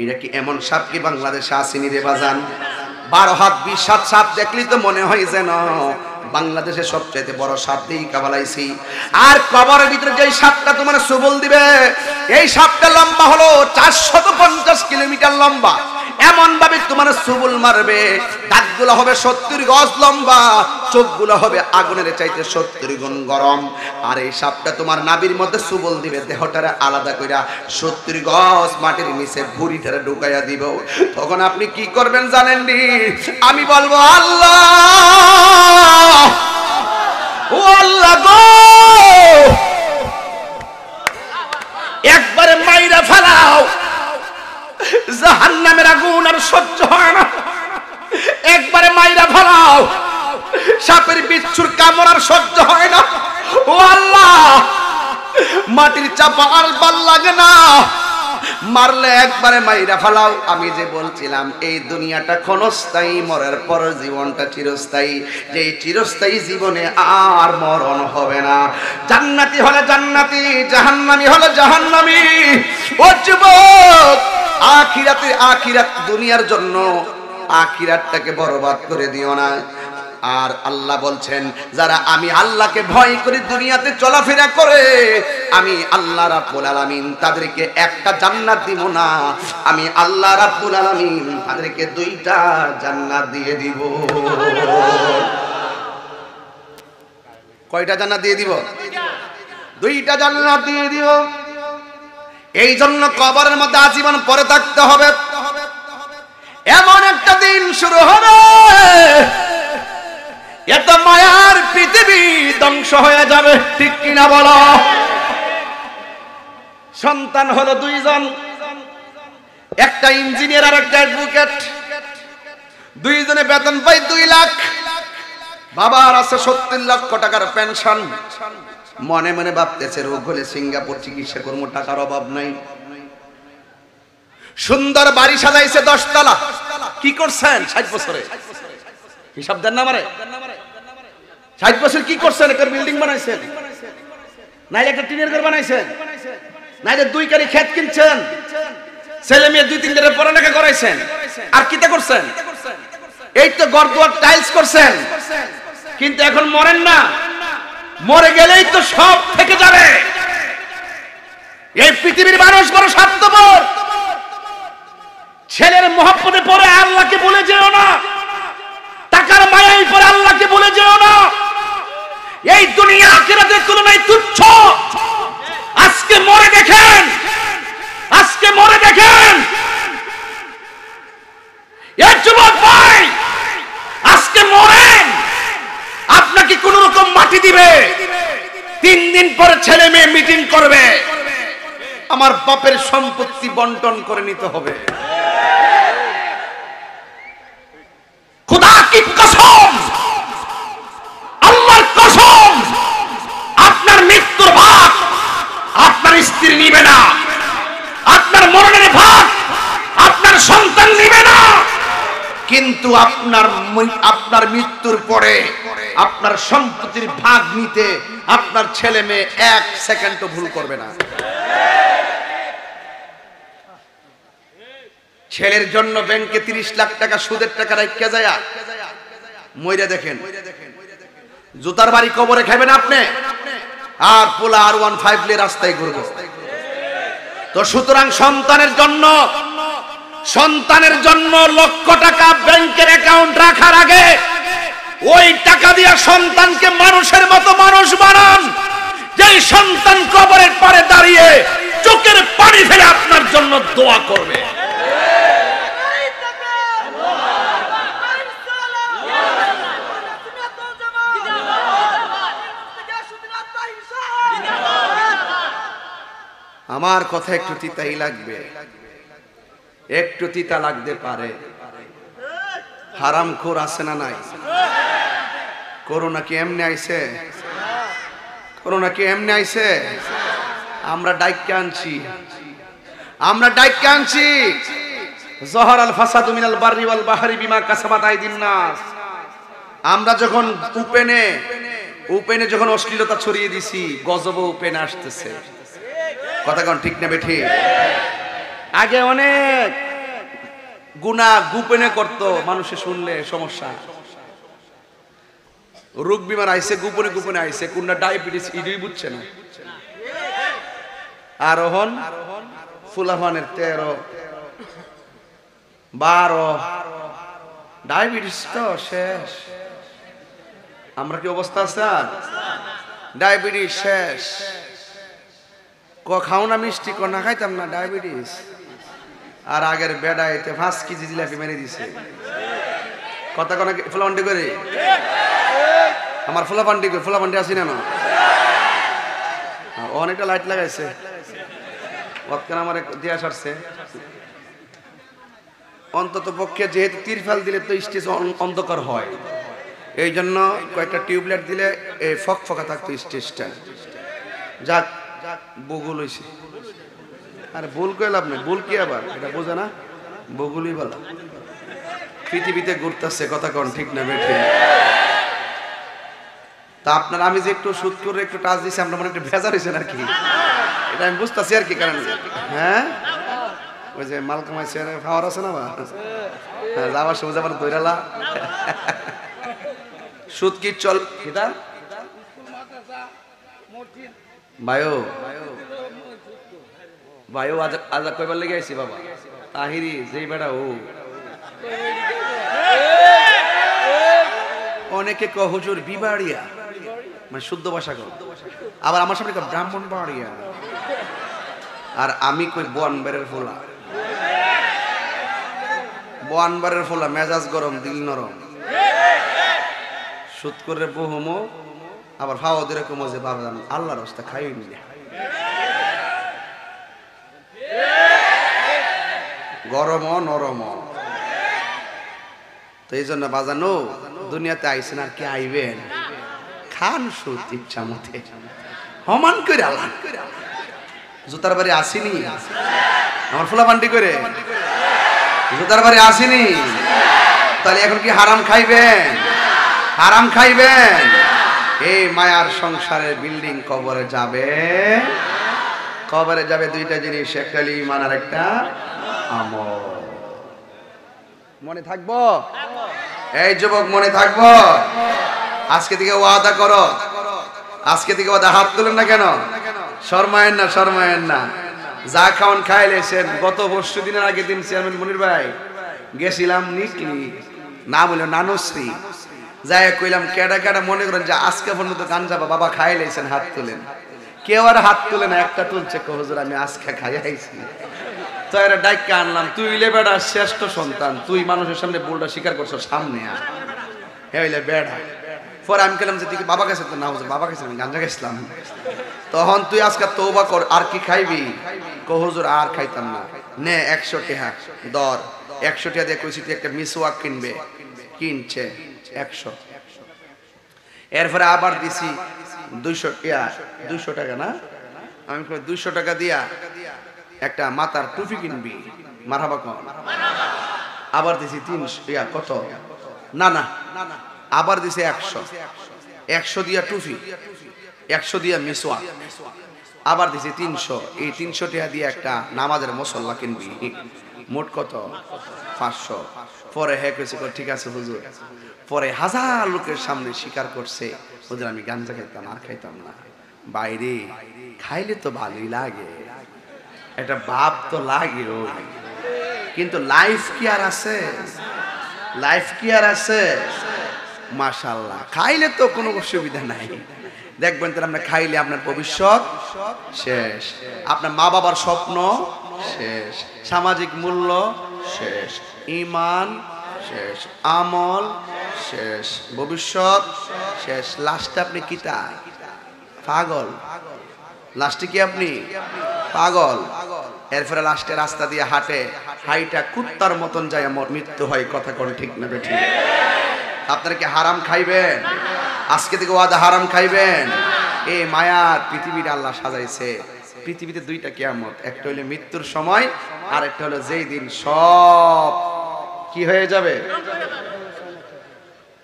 এটা কি এমন সাপ কি বাংলাদেশে আসেনি রে বাজান? 12 হাত 20 হাত সাপ দেখলি তো মনে হয় যেন বাংলাদেশের সবচেয়ে বড় সাপ দিয়েই কাবালাইছি। আর কবরের ভিতরে যে সাপটা তোমার সুবল দিবে, এই সাপটা লম্বা হলো 450 কিলোমিটার লম্বা। এমন ভাবে তোমার সুবল মারবে, দাঁতগুলো হবে 70 গজ লম্বা, চোখগুলো হবে আগুনের চাইতে 70 গুণ গরম। আর এই সাপটা তোমার নাভির মধ্যে সুবল দিবে, দেহটারে আলাদা কইরা 70 গজ মাটির নিচে ভুঁড়িটারে ঢুকাইয়া দিব। তখন আপনি কি করবেন জানেন নি? আমি বলবো আল্লাহ সাপের বিচ্ছুর কামড় আর সহ্য হয় না। ও আল্লাহ, মাটির চাপা আর ভাল লাগে না, মারলে একবারে মাইরা ফেলাও। আমি যে বলছিলাম এই দুনিয়াটা ক্ষণস্থায়ী, মরার পর জীবনটা চিরস্থায়ী। যে চিরস্থায়ী জীবনে আর মরণ হবে না। জান্নাতি হলে জান্নাতি, জাহান্নামী হলে জাহান্নামী। ও যুবক, আখিরাত দুনিয়ার জন্য আখিরাতটাকে বরবাদ করে দিও না। আর আল্লাহ বলছেন, যারা আমি আল্লাহকে ভয় করে দুনিয়াতে চলাফেরা করে, আমি আল্লাহ রাব্বুল আলামিন তাদেরকে একটা জান্নাত দিব না, আমি আল্লাহ রাব্বুল আলামিন তাদেরকে দুইটা জান্নাত দিয়ে দিব। কয়টা জান্নাত দিয়ে দিব? দুইটা জান্নাত দিয়ে দিব। এই জন্য কবরের মধ্যে আজীবন পড়ে থাকতে হবে। এমন একটা দিন শুরু হবে, এত মায়ার পৃথিবী ধ্বংস হয়ে যাবে, ঠিক কিনা বলো? সন্তান হলো দুইজন, একটা ইঞ্জিনিয়ার আর একটা অ্যাডভোকেট। দুইজনে বেতন পায় 2 লাখ। বাবার আছে 70 লক্ষ টাকার পেনশন। মনে মনে ভাবতেছে রোগ হলে সিঙ্গাপুর চিকিৎসা করবো, টাকার অভাব নাই। সুন্দর বাড়ি সাজাইছে 10 তলা। কি করছেন 60 বছরে? হিসাব দেন না আমারে। 60 বছর কি করছেন? একটা বিল্ডিং বানাইছেন, নাইলে একটা টিনের ঘর বানাইছেন, নাইলে 2 কারি ক্ষেত কিনছেন, ছেলে মেয়ে 2-3 পড়ালেখা করাইছেন। আর কিটা করছেন? এই তো ঘর দুয়ার টাইলস করছেন। কিন্তু এখন মরেন না, মরে গেলেই তো সব থেকে যাবে। এই পৃথিবীর মানুষ বড় স্বার্থপর। ছেলের মহব্বতে পড়ে আল্লাহকে ভুলে যেও না, টাকার মায়ায় পড়ে আল্লাহকে ভুলে যেও না। এই দুনিয়া আখিরাতের তুলনায় তুচ্ছ। আজকে মরে দেখেন, আজকে মরে দেখেন। এই যুবক ভাই, আজকে মরেন, আপনাকে কোন রকম মাটি দিবে, 3 দিন পরে ছেলে মেয়ে মিটিং করবে, আমার বাপের সম্পত্তি বন্টন করে নিতে হবে। খুদা কি কসম, আল্লাহর কসম, আপনার মৃত্যুর ভাগ আপনার স্ত্রী নিবে না, আপনার মরণের ভাগ আপনার সন্তান নিবে না। কিন্তু আপনার মৃত্যুর পরে আপনার সম্পত্তির ভাগ নিতে আপনার ছেলে মেয়ে 1 সেকেন্ডও ভুল করবে না। ছেলের জন্য ব্যাংকে 30 লাখ টাকা সুদের টাকা রাখিয়া যায়, মইরা দেখেন জুতার বাড়ি কবরে খাবেন আপনি, আর পোলা R15 নিয়ে রাস্তায় ঘুরবো। তো সুতরাং সন্তানের জন্য লক্ষ টাকা ব্যাংকের অ্যাকাউন্ট রাখার আগে ওই টাকা দিয়ে সন্তানকে মানুষের মতো মানুষ বানান, যেই সন্তান কবরের পারে দাঁড়িয়ে চোখের পানি ফেলে আপনার জন্য দোয়া করবে। আমার কথা একটু তিতাই লাগবে, একটু তিতা লাগতে পারে। হারামখোর আছে না নাই? করোনা কি এমনি আইছে? করোনা কি এমনি আইছে? আমরা ডাইক্কা আনছি, জহর আল ফাসাদু মিনাল বাররি ওয়াল বাহরি বিমা কাসাবাত আইদিন নাস। আমরা যখন উপেনে যখন অশ্লীলতা ছড়িয়ে দিছি, গজব উপেনে আসতেছে। কথা কোন ঠিক না বেঠি? আগে অনেক গুনাহ গোপনে করত, মানুষে শুনলে সমস্যা। রোগ বিমার আইছে গোপনে আইছে, কোনটা ডায়াবেটিস ইডুই বুঝছে না। আরোহণ ফুলাফানের 13 12 ডায়াবেটিস তো শেষ। আমরা কি অবস্থা আছে? ডায়াবেটিস শেষ। খাও না মিষ্টি, না খাইতাম না, ডায়াবেটিস। আর আগের বেড়াইতে 5 কেজি জিলাপি মেরে দিছে। কথা কোন ফুলাপান্ডি করে? আমার ফুলাপান্ডি আসি না, অনেকটা লাইট লাগাইছে, আমার দিয়া সারছে। অন্তত পক্ষে যেহেতু তিরফাল দিলে তো স্টেজ অন্ধকার হয়, এই জন্য কয়েকটা টিউবলাইট দিলে এই ফকফকা থাকতো স্টেজটা। যাক বগুল হইছে। আরে ভুল কই লাভ নেই, ভুল কি আবার এটা বোঝে না, বগুলই বলা। পৃথিবীতে ঘুরতেছে, কথা কোন ঠিক না বেঠে? তা আপনার আমি যে একটু সুদ করে একটু টাচ দিছি, আমরা মনে একটু ভেজা হয়েছেন আর কি, এটা আমি বুঝতেছি আর কি। কারণ হ্যাঁ ওই যে মাল কামাইছে খাওয়ার আছে না, হ্যাঁ যাবার সময় যাবার দৈরালা সুদ কি চল কিটা ভাইও ভাইও আজ আজ কয়বার লেগে আইছি বাবা তাহিরি যেই বেড়া ও অনেকে কয় হুজুর বিবাড়িয়া মানে শুদ্ধ ভাষা কর, আবার আমার সামনে কয় ব্রাহ্মণ বাড়িয়া, আর আমি কই বোয়ানবারের ফোলা। বোয়ানবারের ফোলা মেজাজ গরম দিল নরম, সুদ করে বহুমো আবার ফাও এরকম যে বাবা আল্লাহর রাস্তা খাইয়ে নিলে গরম নরম। তো এই জন্য বাজানো দুনিয়াতে আইসেন আর কি আইবেন, খান সুদ ইচ্ছা মতে হমান করে আল্লাহ। জুতার বাড়ি আসিনি আমার ফুলা বান্ডি করে, জুতার বাড়ি আসিনি, তাহলে এখন কি হারাম খাইবেন? হারাম খাইবেন। এই মায়ার সংসারের বিল্ডিং কবরে যাবে, কবরে যাবে দুইটা জিনিস, একটা ঈমান আর একটা আমল। মনে থাকবো? এই যুবক মনে থাকবো? আজকে থেকে ওয়াদা করো, আজকে থেকে ওয়াদা। হাত তুলেন না কেন? শর্মায়েন না, শর্মায়েন না। যা খাওয়ান খাইলেছেন। গত পরশু দিনের আগে দিন চেয়ারম্যান মনির ভাই গেছিলাম নিকলি, না বললো নানুশ্রী, যাই কইলাম কেডা কেডা মনে করেন যে আজকে পর্যন্ত গাঞ্জা বাবা খাইলেছেন, হাত তুলেন। কেউ আর হাত তুলে না, একটা তুলছে হুজুর আমি আজকে খাই আইছি। তো এরা ডাইকা আনলাম, তুই লে বেড়া শ্রেষ্ঠ সন্তান, তুই মানুষের সামনে ভুলটা স্বীকার করছো, সামনে আ হইলে বেড়া। পরে আমি গেলাম যে তুই বাবা গেছে, তো না হুজুর বাবা গেছে, আমি গাঞ্জা গেছিলাম। তখন তুই আজকে তওবা কর, আর কি খাইবি? হুজুর আর খাইতাম না। নে 100 টাকা দর, 100 টাকা দিয়ে কইছি তুই একটা মিসওয়াক কিনবে, কিনছে 100। এরপরে আবার দিছি 200 টাকা না, আমি 200 টাকা দিয়া একটা মাথার টুপি কিনবি, মারহাবা কর। আবার দিছি 300 কত না না, আবার দিছে 100 দিয়া টুপি, 100 দিয়া মিসওয়াক, আবার দিছে 300। এই 300 টাকা দিয়ে একটা নামাজের মুসল্লা কিনবি, মোট কত 500। পরে হ্যাঁ কইছে ঠিক আছে হুজুর। পরে হাজার লোকের সামনে স্বীকার করছে হুজুর আমি গাঞ্জা খাইতাম, আর খাইতাম না। বাইরে খাইলে তো ভালোই লাগে, এটা ভাব তো লাগে ওই, কিন্তু লাইফ কি আর আছে? লাইফ কি আর আছে? মাশাআল্লাহ, খাইলে তো কোনো অসুবিধা নাই। দেখবেন তো আপনি খাইলে আপনার ভবিষ্যৎ শেষ, আপনার মা বাবার স্বপ্ন শেষ, সামাজিক মূল্য শেষ, ঈমান শেষ, আমল শেষ, ভবিষ্যৎ শেষ। লাস্টে আপনি কিটা পাগল, লাস্টে কি আপনি পাগল। এরপরে লাস্টে রাস্তা দিয়ে হাঁটে, হাইটা কুত্তার মতন যায় মৃত্যু হয়, কথা কোন ঠিক না বেঠি? আপনারা কি হারাম খাইবেন? আজকে থেকে ওয়াদা হারাম খাইবেন। এই মায়ার পৃথিবীটা আল্লাহ সাজাইছে। পৃথিবীতে দুইটা কিয়ামত, একটা হলো মৃত্যুর সময়, আর একটা হলো যেই দিন সব কি হয়ে যাবে।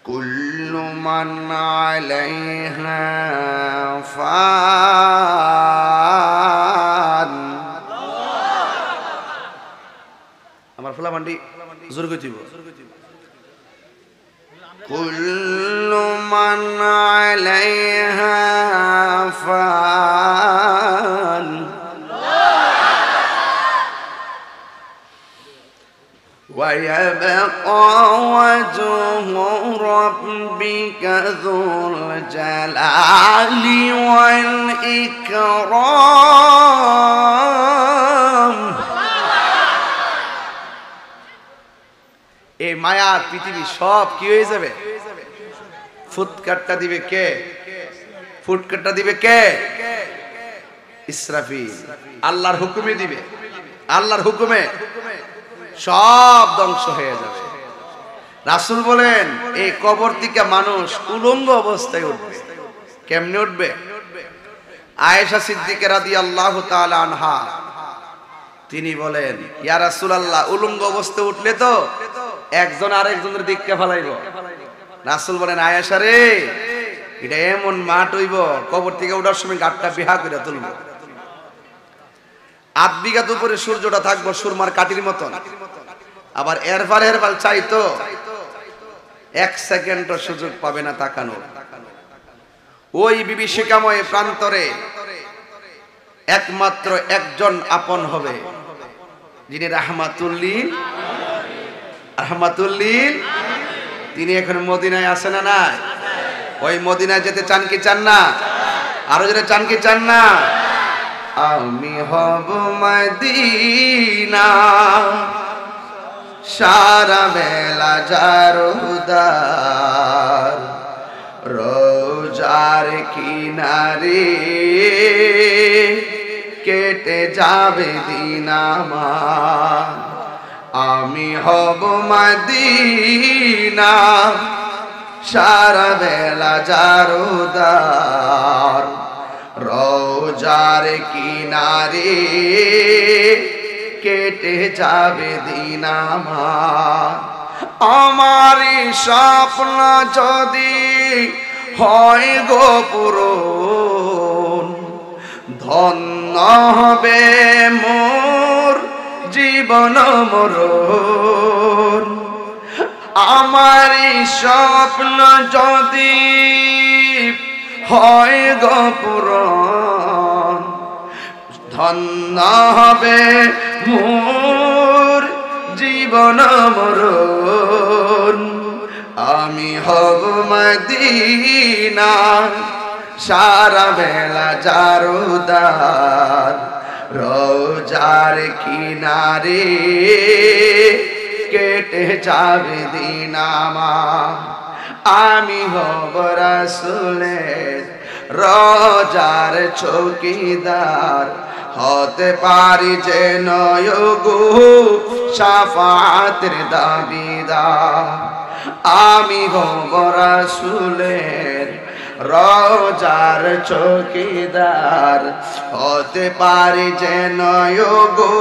কুল্লু মান আলাইহা ফান। আমার ফুলা মান্ডি জোর কইতিব। কুল্লু মান আলাইহা ফান ويبقى وجه ربك ذو الجلال والإكرام। এই মায়ার পৃথিবী সব কি হয়ে যাবে? ফুটকাটটা দিবে কে? ফুটকাটটা দিবে কে? ইসরাফিল। আল্লাহর হুকুমে দিবে, আল্লাহর হুকুমে সব ধ্বংস হয়ে যাবে। রাসূল বলেন এই কবর থেকে মানুষ উলঙ্গ অবস্থায় উঠবে। কেমনে উঠবে? আয়েশা সিদ্দিকা রাদিয়াল্লাহু তাআলা আনহা তিনি বলেন, ইয়া রাসূলুল্লাহ, উলঙ্গ অবস্থায় উঠলে তো একজন আরেকজনের দিককে ফেলাইবো। রাসূল বলেন, আয়েশা রে, এটা এমন মাঠ হইব, কবর থেকে ওঠার সময় গাটটা বিহা করে তুলবো। 8 বিঘা উপরে সূর্যটা থাকবো সুরমার কাঠির মতন। আবার এরফাল চাইতো 1 সেকেন্ডও সুযোগ পাবে না তাকানোর। ওই বিভীষিকাময় প্রান্তরে একমাত্র একজন আপন হবে, যিনি রাহমাতুল্লিল আলামিন। তিনি এখন মদিনায় আছেন না নাই? ওই মদিনায় যেতে চান কি চান না? আরো যেতে চান কি চান না? আমি হব মদিনা সারা বেলা জারুদার, রোজার কিনারে কেটে যাবে দিন আমার। আমি হব মদিনা সারা বেলা জারুদার, রোজার কিনারে কেটে যাবে দিন আমার। আমারই স্বপ্ন যদি হয় গো পূরণ, ধন্য হবে মোর জীবন মরণ। আমারই স্বপ্ন যদি হয় গো পূরণ, ধন্য হবে মোর জীবন মরণ। আমি হব মদিনা সারা বেলা জারুদার, রোজার কিনারে কেটে যাবে দিন আমার। আমি হব রাসূলের রোজার চৌকিদার, হতে পারি যেন গো শাফাতের দাবিদার। আমি হব রাসূলের রোজার চৌকিদার, হতে পারি যেন গো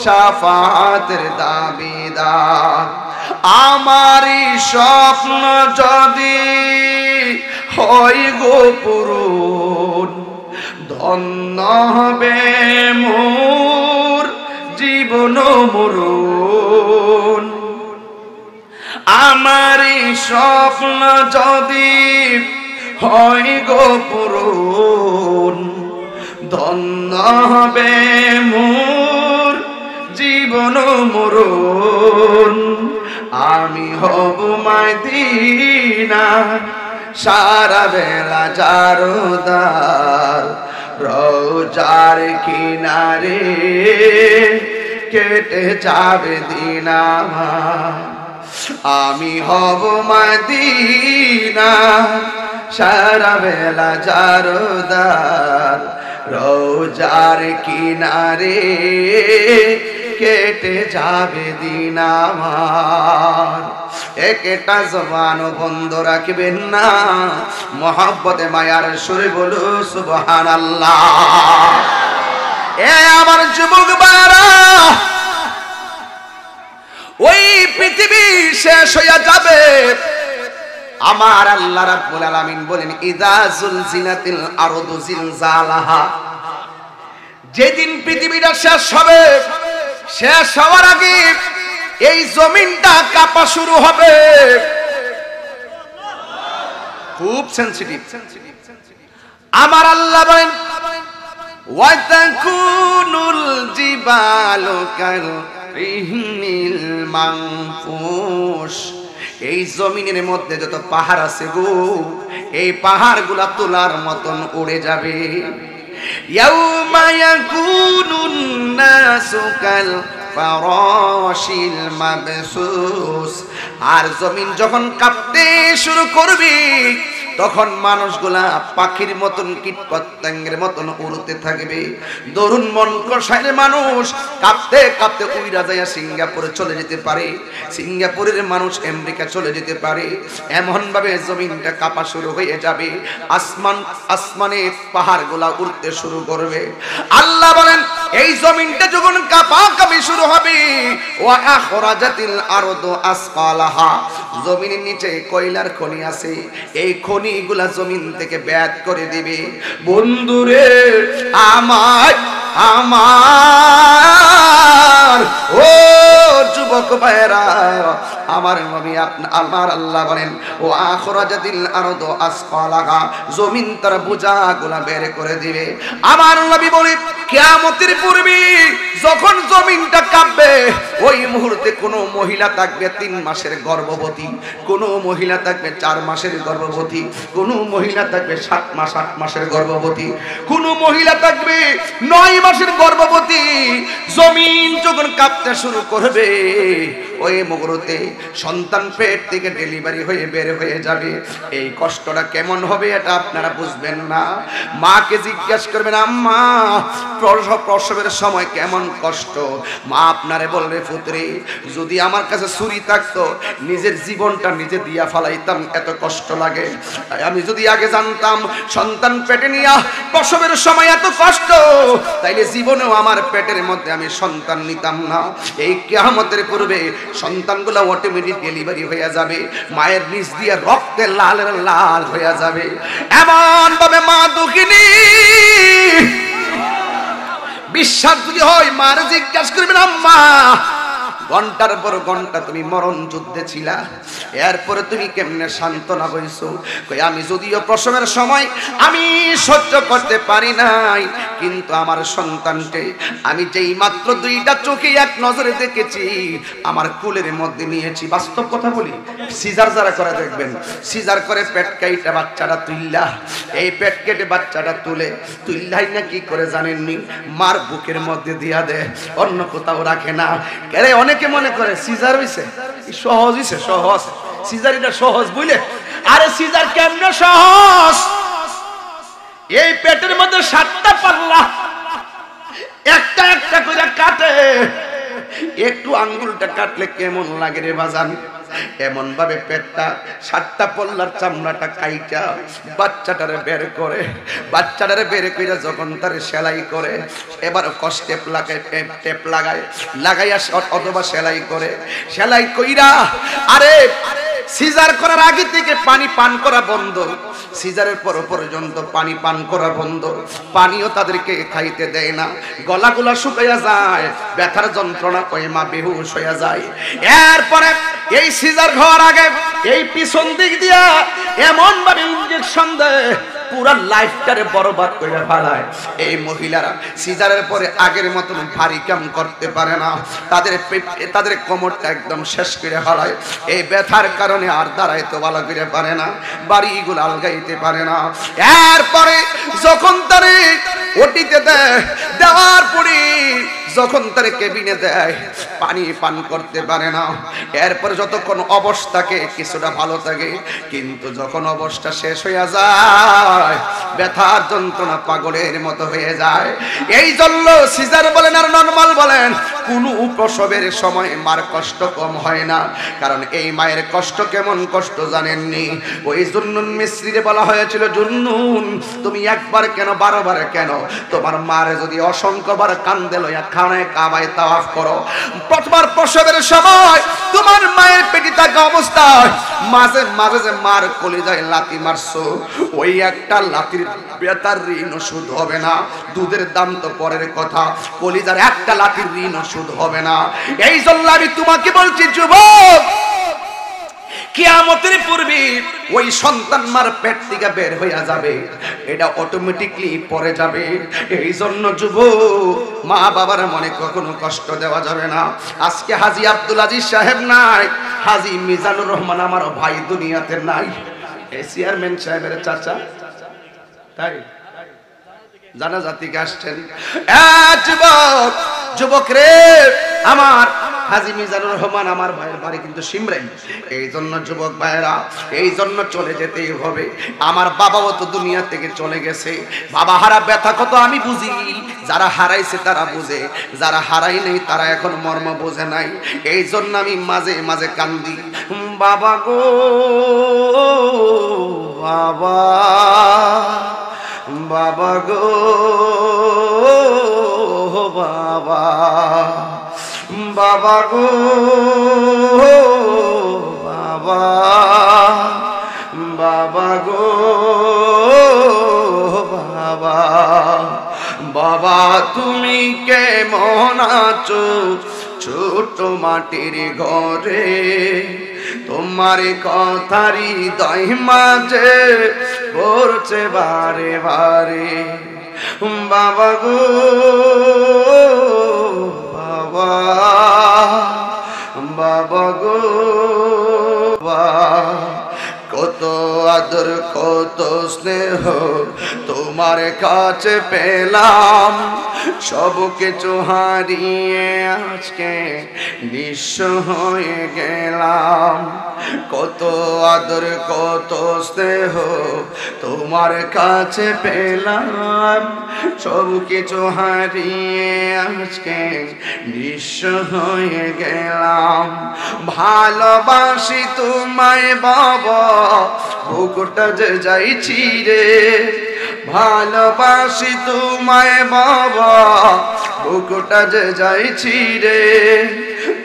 শাফাতের দাবিদার। আমারই স্বপ্ন যদি হয় গো পূরণ, ধন্য হবে মোর জীবন মরণ। আমারই স্বপ্ন যদি হয় গো পূরণ, ধন্য হবে মোর জীবন মরণ। আমি হব মদিনা সারা বেলা জারুদার, রোজার কিনারে কেটে যাবে দিন আমার। আমি হব মদিনা সারা বেলা জারুদার, রোজার কিনারে কেটে যাবে দিন আমার। একটা জবান বন্ধ রাখবেন না, মহব্বতে মায়ার সুরে বলো সুবহানাল্লাহ। এ আমার যুবক ভাইরা, ওই পৃথিবী শেষ হয়ে যাবে। আমার আল্লাহ রাব্বুল আলামিন বলেন, ইযা যুলজিলাতিল আরদু জিলজালাহা, যেদিন পৃথিবীটা শেষ হবে, শেষ হওয়ার আগে এই জমিনটা কাঁপা শুরু হবে। খুব সেনসিটিভ। আমার আল্লাহ বলেন, ওয়া তাকুনুল জিবালু কারিহিনিল মানফুস, এই জমিনের মধ্যে যত পাহাড় আছে গো, এই পাহাড়গুলা তোলার মতন উড়ে যাবে। ইয়াউমা ইয়াকুনুন নাসু কাল ফারাশিল মাবসুস, আর জমিন যখন কাঁপতে শুরু করবে, তখন মানুষগুলা পাখির মতন কীটপতঙ্গের মতন উড়তে থাকবে। দরুন মন কষাইলে মানুষ কাঁপতে কাঁপতে উইরা যায় সিঙ্গাপুরে চলে যেতে পারে, সিঙ্গাপুরের মানুষ আমেরিকা চলে যেতে পারে। এমন ভাবে জমিনটা কাঁপা শুরু হয়ে যাবে, আসমানে পাহাড়গুলা উড়তে শুরু করবে। আল্লাহ বলেন এই জমিনটা যখন কাঁপাকাঁপি শুরু হবে, ওয়া আখরাজাতিল আরদু আসকালাহা, জমিনের নিচে কয়লার খনি আছে, এই খনিগুলা জমিন থেকে ব্যাদ করে দিবে। বন্ধুরে আমার ও যুবক ভাইরা, আমার নবী আমার আল্লাহ বলেন ও আখরাজাতিল আরদু আসকালাহা, জমিন তার বোঝাগুলা বের করে দিবে। আমার নবী বলে কিয়ামতের পূর্বে যখন জমিনটা কাঁপবে, ওই মুহূর্তে কোনো মহিলা থাকবে 3 মাসের গর্ভবতী, কোনো মহিলা থাকবে 4 মাসের গর্ভবতী, কোনো মহিলা থাকবে 7 মাস 8 মাসের গর্ভবতী, কোনো মহিলা থাকবে 9 মাসের গর্ভবতী। জমিন যখন কাঁপতে শুরু করবে, ওই মুহূর্তে সন্তান পেট থেকে ডেলিভারি হয়ে বের হয়ে যাবে। এই কষ্টটা কেমন হবে এটা আপনারা বুঝবেন না। মাকে জিজ্ঞাসা করবেন আম্মা প্রসবের সময় কেমন কষ্ট? মা আপনারে বলবে পুত্রে যদি আমার কাছে ছুরি থাকতো নিজের জীবনটা নিজে দিয়া ফালাইতাম, এত কষ্ট লাগে। আমি যদি আগে জানতাম সন্তান পেটে নিয়া প্রসবের সময় এত কষ্ট, তাইলে জীবনেও আমার পেটের মধ্যে আমি সন্তান নিতাম না। এই কিয়ামতের পূর্বে সন্তানগুলো অটোমেটিক ডেলিভারি হয়ে যাবে, মায়ের নিচ দিয়ে রক্তে লাল লাল হয়ে যাবে। এমন ভাবে মা দুঃখিনী বিশ্বাস যদি হয়, মার জিজ্ঞাসা করবেন আম্মা ঘন্টার পর ঘন্টা তুমি মরণ যুদ্ধে ছিলা, এরপরে তুমি কেমনে সান্ত্বনা হইছো? কই আমি যদিও প্রসবের সময় আমি সহ্য করতে পারি নাই, কিন্তু আমার সন্তানকে আমি যেই মাত্র 2টা চোখে এক নজরে দেখেছি, আমার কুলের মধ্যে নিয়েছি। বাস্তব কথা বলি, সিজার যারা করে দেখবেন, সিজার করে পেট কাইটা বাচ্চাটা তুইলা, এই পেট কেটে বাচ্চাটা তুইলাই না কি করে জানেননি? মার বুকের মধ্যে দিয়া দেয়, অন্য কোথাও রাখে না। আরে অনেকে মনে করে সিজার হইছে সহজ, হইছে সহজ, সিজার এটা সহজ বুঝলে? আরে সিজার কেমনে সহজ? এই পেটের মধ্যে 7টা পাল্লা, একটা একটা করে কাটে, একটু আঙ্গুলটা কাটলে কেমন লাগে রে বাজান? এমন ভাবে পেটটা 7টা পল্লার চামড়াটা কাইটা বাচ্চাটারে বের করে, বাচ্চাটারে বের কইরা যখন তারে সেলাই করে, এবার টেপ লাগায়, টেপ লাগাইয়া অথবা সেলাই করে, সেলাই কইরা আরে সিজার করার আগে থেকে পানি পান করা বন্ধ, সিজারের পর পর্যন্ত পানি পান করা বন্ধ, পানিও তাদেরকে খাইতে দেয় না, গলাগুলা শুকাইয়া যায়, ব্যথার যন্ত্রণা কই মা বেহুশ হইয়া যায়। এরপরে এই সিজার হওয়ার আগে এই পিছন দিক দিয়া এমন ভাবে ইনজেকশন দেয় পুরা লাইফটারে বরবাদ করে ফেলায়। এই মহিলারা সিজারের পরে আগের মতন ভারী কাম করতে পারে না, তাদের কোমরটা একদম শেষ করে ফেলায়। এই ব্যথার কারণে আর দাঁড়াইতে ভালো করে পারে না, বাড়িগুলো আলগাইতে পারে না। এরপরে যখন তারে ওটিতে দেওয়ার পরে যখন তারে কেবিনে দেয়, পানি পান করতে পারে না। এরপরে যতক্ষণ অবস্থাকে কিছুটা ভালো থাকে, কিন্তু যখন অবস্থা শেষ হয়ে যায়, ব্যথার যন্ত্রণা পাগলের মতো হয়ে যায়। এই জন্য সিজার বলেন আর নরমাল বলেন, কোনো প্রসবের সময় মার কষ্ট কম হয় না। কারণ এই মায়ের কষ্ট কেমন কষ্ট জানেননি? ওই জুন্নুন মিসরিরে বলা হয়েছিল, জুন্নুন তুমি একবার কেন 12 বার কেন? তোমার মারে যদি অসংখ্যবার কান্দে লইয়া খানায় কাবায় তাওয়াফ করো, প্রথমবার প্রসবের সময় তোমার মায়ের পেটে থাকা অবস্থায় মাঝে মাঝে যে মার কলিজায় লাথি মারছো, ওই একটা লাথির বেতার ঋণ শোধ হবে না। দুধের দাম তো পরের কথা, কলিজার একটা লাথির ঋণ শোধ হবে না। এই জন্য আমি তোমাকে বলছি যুবক, কিয়ামতের পূর্বে ওই সন্তান মার পেট থেকে বের হইয়া যাবে, এটা অটোমেটিকলি পরে যাবে। এই জন্য যুবক মা বাবার মনে কখনো কষ্ট দেওয়া যাবে না। আজকে হাজী আব্দুল আজিজ সাহেব নাই, হাজী মিজানুর রহমান আমার ভাই দুনিয়াতে নাই, এই চেয়ারম্যান সাহেবের চাচা, তাই জানাজা থেকে আসছেন। যুবক রে আমার হাজী মিজানুর রহমান আমার ভাইয়ের বাড়ি কিন্তু সিমরাই। এই জন্য যুবক ভাইয়েরা, এই জন্য চলে যেতেই হবে। আমার বাবাও তো দুনিয়া থেকে চলে গেছে। বাবা হারা ব্যথা কত আমি বুঝি, যারা হারাইছে তারা বুঝে, যারা হারাই নেই তারা এখন মর্ম বোঝে নাই। এই জন্য আমি মাঝে মাঝে কান্দি, বাবা গো বাবা, বাবা গো বাবা, বাবা গো বাবা, বাবা গো বাবা, বাবা তুমি কেমন আছো ছোট মাটির ঘরে, তোমার কথারি হৃদয় মাঝে পড়ছে বারে বারে, বাবা গো বাবা, বাবা গো বাবা, কত আদর কত স্নেহ তোমার কাছে পেলাম, সব কিছু হারিয়ে আজকে নিঃস্ব হয়ে গেলাম। কত আদর কত স্নেহ তোমার কাছে পেলাম, সব কিছু হারিয়ে আজকে নিঃস্ব হয়ে গেলাম। ভালোবাসি তোমায় বাবা, বুকটা যে যাইছি রে, ভালোবাসি তোমায় বাবা, বুকটা যে যাইছি রে,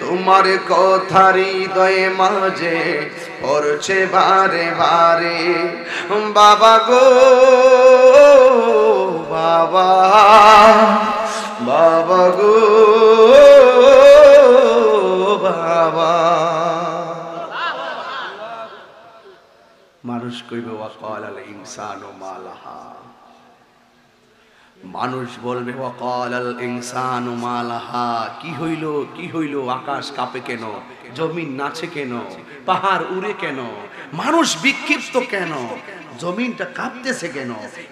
তোমার কথা হৃদয়ে মাঝে পড়ছে বারে বারে, বাবা গো বাবা, বাবা গো বাবা। মানুষ কইবে ওয়াকালাল ইনসানু মালাহা, মানুষ বলবে ওয়াকালাল ইনসানু মালাহা, কি হইল কি হইল, আকাশ কাঁপে কেন, জমিন নাচে কেন, পাহাড় উড়ে কেন, মানুষ বিক্ষিপ্ত কেন, জমিনটা কাঁপতেছে কেন,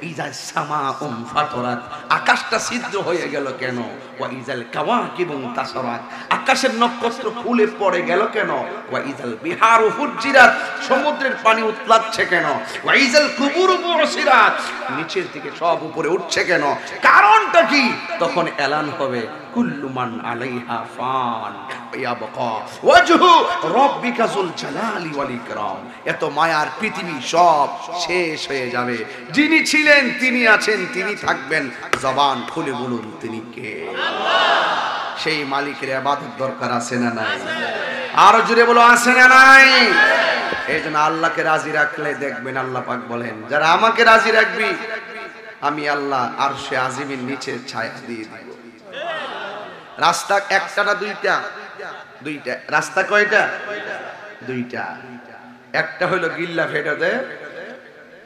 ইজাল সামাউন ফাতরাত, আকাশটা ছিদ্র হয়ে গেল কেন, ওয়া ইজাল কাওয়াকিবুন তাসারাত, আকাশের নক্ষত্র ফুলে পড়ে গেল কেন, ওয়া ইজাল বিহারু ফুজ্জিরাত, সমুদ্রের পানি উতলাচ্ছে কেন, ওয়া ইজাল কুবুরু বুসিরাত, নিচের দিকে সব উপরে উঠছে কেন, কারণটা কি? তখন এলান হবে কুল্লু মান আলাইহা ফান ইয়াবকা ওয়াজহু রাব্বিকা যুল জালালি ওয়াল ইকরাম, এত মায়ার পৃথিবী সব শেষ হয়ে যাবে, যিনি ছিলেন তিনি আছেন তিনি থাকবেন, জবান খুলে বলুন তিনি কে? আল্লাহ। সেই মালিকের ইবাদত দরকার আছে না নাই? আরো জোরে বলো আছে না নাই? এই জন্য আল্লাহকে রাজি রাখলে দেখবেন আল্লাহ পাক বলেন, যারা আমাকে রাজি রাখবি আমি আল্লাহ আরশে আজিমের নিচে ছায়া দিয়ে দিব। রাস্তা একটা না দুইটা? দুইটা। রাস্তা কয়টা? দুইটা। একটা হইলো গিল্লা ফেটে দেয়,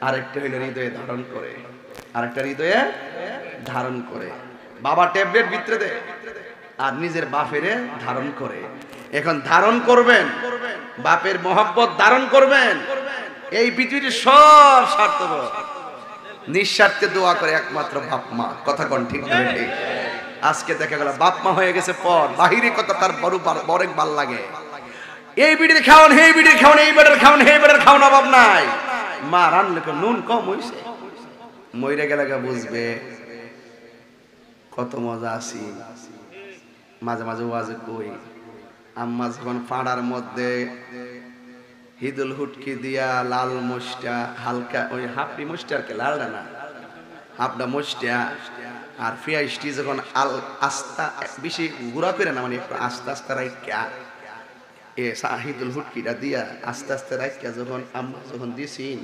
আরেকটা হইলো হৃদয়ে ধারণ করে, আরেকটা হৃদয়ে ধারণ করে। বাবা ট্যাবলেট ভিতরে দেয় আর নিজের বাপেরে ধারণ করে। এখন ধারণ করবেন, বাপের মহব্বত ধারণ করবেন। এই পৃথিবীর সব স্বার্থপর, নিঃস্বার্থে দোয়া করে একমাত্র বাপ মা। কথা কোন ঠিক না? ঠিক। আজকে দেখা গেল বাপ মা হয়ে গেছে পর, বাহিরে কথা তার বড় ভাল লাগে। এই বিড়ির খাওয়ান, হে বিড়ির খাওয়ান, এই বেটার খাওয়ান, হে বেটার খাওয়ান, অভাব নাই। মা রান্না নুন কম হইছে, মইরে গেলে বুঝবে কত মজা আছি। মাঝে মাঝে ওয়াজে কই, আম্মা যখন পাড়ার মধ্যে হিদুল হুটকি দিয়া লাল মুষ্টা, হালকা ওই হাফি মুষ্টা আর কি, লালটা না, হাফটা মুষ্টা আর ফিয়াইশটি যখন আস্তা বেশি ঘুরা করে না, মানে একটু আস্তে আস্তে রাইকা এ হিদুল হুটকিটা দিয়া আস্তে আস্তে রাইকা যখন আম্মা যখন দিছিন,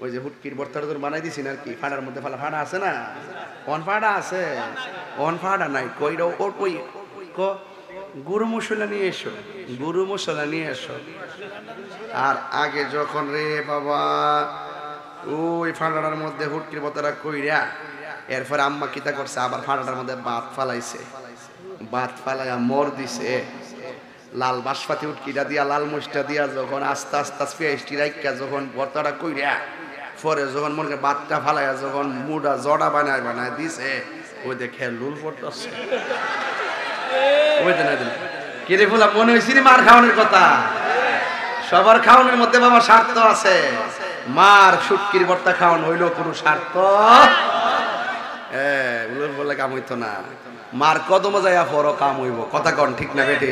ওই যে হুটকির বর্তাটা যখন বানাই দিছিন আর কি, ফাড়ার মধ্যে ফাড়া আছে না, অন ফাড়া আছে, অন ফাড়া নাই, কইরা ওর কই গুরু মশলা নিয়ে এসো, গুরু মশলা নিয়ে এসো। আর আগে যখন রে বাবা ওই ফাঁড়াটার মধ্যে হুটকির বোতলটা কইরা, এরপর আম্মা কিতা করছে, আবার ফাঁড়াটার মধ্যে ভাত ফালাইছে, ভাত ফালাইয়া মর দিছে, লাল বাসপাতি উটকিটা দিয়া লাল মুষ্টা দিয়া যখন আস্তে আস্তে পেস্টি রাইকা যখন বোতলটা কইরা, পরে যখন মনে ভাতটা ফালাইয়া যখন মুডা জড়া বানায় দিছে, ওই দেখে লুল পড়তেছে, ওই দিন কিরে ফুলা মনে হয়েছিল মার খাওয়ানোর কথা? সবার খাওয়ানোর মধ্যে বাবা স্বার্থ আছে। মার শুটকির ভর্তা খাওয়ানো হইলো কোনো স্বার্থ? বললে কাম হইতো না। মার কদম যাইয়া পরও কাম হইব, কথা কন ঠিক না বেটি?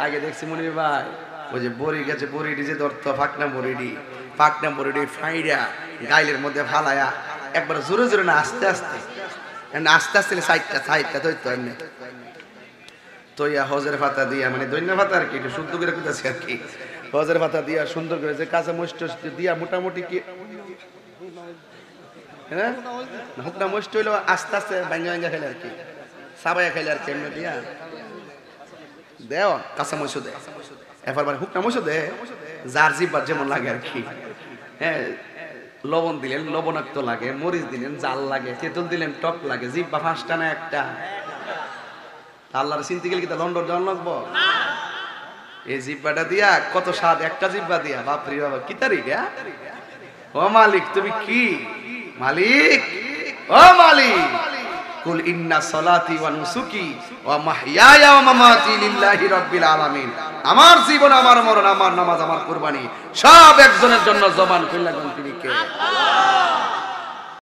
আগে দেখছি মনি ভাই ওই যে বড়ি গেছে, বড়িডি যে ধরত ফাঁকনা বড়িডি ফাইডা গাইলের মধ্যে ফালায়া একবার জোরে জোরে না আস্তে আস্তে আস্তে আস্তে সাইডটা ধরতো এমনি তৈয়া হজের পাতা দিয়া, মানে দৈন্য পাতা আর কি, একটু শুদ্ধ করে কুতাছি আর কি, হজের পাতা দিয়া সুন্দর করে যে কাঁচা মস্ত দিয়া মোটামুটি কি হ্যাঁ হুকনা মস্ত হইলো আস্তে আস্তে ভাঙ্গা ভাঙ্গা খেলে আর কি, সাবাইয়া খেলে আর কি এমনি দিয়া দেও কাঁচা মস্ত দে, এবার হুকনা মস্ত দে যার জিব্বার যেমন লাগে আর কি। হ্যাঁ লবণ দিলেন লবণাক্ত লাগে, মরিচ দিলেন জাল লাগে, তেঁতুল দিলেন টক লাগে, জিব্বা ফাঁসটা না একটা। আল্লাহর চিনতে গেলে কি তা লন্ডন যাওয়ার লাগবো? এই জিব্বাটা দিয়া কত স্বাদ, একটা জিব্বা দিয়া বাপরে বাবা কি তারিখ। ও মালিক তুমি কি মালিক? ও মালিক কুল ইন্না সলাতি ওয়া নুসুকি ওয়া মাহইয়ায়া ওয়া মামাতি লিল্লাহি রাব্বিল আলামিন। আমার জীবন, আমার মরণ, আমার নামাজ, আমার কুরবানি সব একজনের জন্য জবান খুললা কোন তিনি কে? আল্লাহ।